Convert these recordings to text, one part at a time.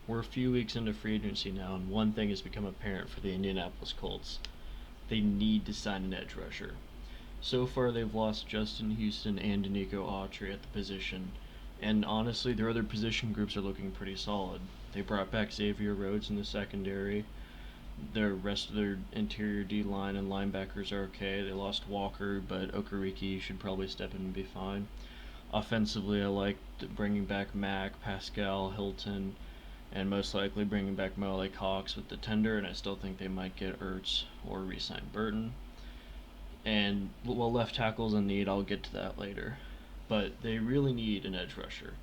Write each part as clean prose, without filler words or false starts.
We're a few weeks into free agency now, and one thing has become apparent for the Indianapolis Colts. They need to sign an edge rusher. So far, they've lost Justin Houston and Danico Autry at the position, and honestly, their other position groups are looking pretty solid. They brought back Xavier Rhodes in the secondary. The rest of their interior D line and linebackers are okay. They lost Walker, but Okereke should probably step in and be fine. Offensively, I liked bringing back Mack, Pascal, Hilton, and most likely bringing back Mo Cox with the tender, and I still think they might get Ertz or re-sign Burton. And while left tackle's in need, I'll get to that later. But they really need an edge rusher.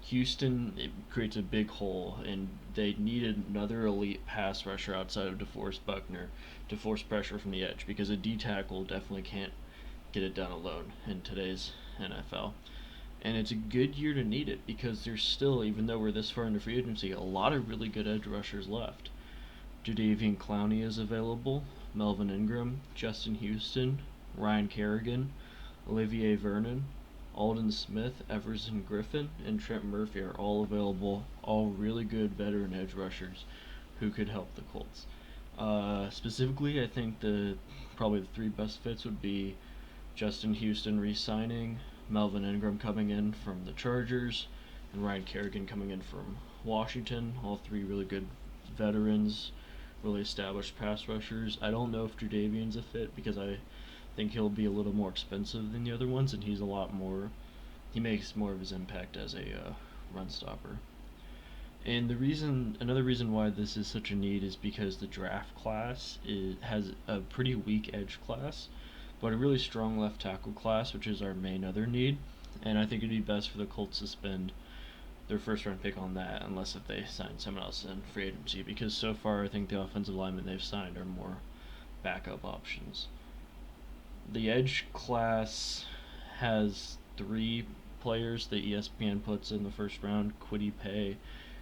Houston, it creates a big hole, and they needed another elite pass rusher outside of DeForest Buckner to force pressure from the edge, because a D tackle definitely can't get it done alone in today's NFL. And it's a good year to need it, because there's still, even though we're this far into free agency, a lot of really good edge rushers left. Jadeveon Clowney is available, Melvin Ingram, Justin Houston, Ryan Kerrigan, Olivier Vernon, Alden Smith, Everson Griffin, and Trent Murphy are all available, all really good veteran edge rushers who could help the Colts. Specifically, I think probably the three best fits would be Justin Houston re-signing, Melvin Ingram coming in from the Chargers, and Ryan Kerrigan coming in from Washington. All three really good veterans, really established pass rushers. I don't know if Jadeveon's a fit, because I think he'll be a little more expensive than the other ones, and he makes more of his impact as a run stopper. And another reason why this is such a need is because the draft class has a pretty weak edge class, but a really strong left tackle class, which is our main other need. And I think it'd be best for the Colts to spend their first round pick on that, unless if they sign someone else in free agency, because so far I think the offensive linemen they've signed are more backup options. The edge class has three players that ESPN puts in the first round: Kwity Paye,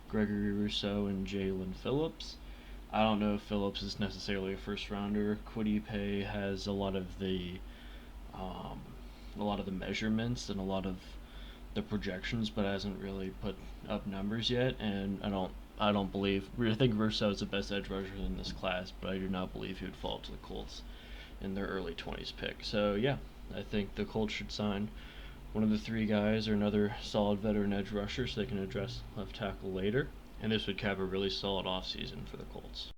Gregory Rousseau, and Jalen Phillips. I don't know if Phillips is necessarily a first rounder. Kwity Paye has um, a lot of the measurements and a lot of the projections, but hasn't really put up numbers yet. And I think Rousseau is the best edge rusher in this class, but I do not believe he would fall to the Colts in their early 20s pick. So yeah, I think the Colts should sign one of the three guys or another solid veteran edge rusher so they can address left tackle later. And this would cap a really solid offseason for the Colts.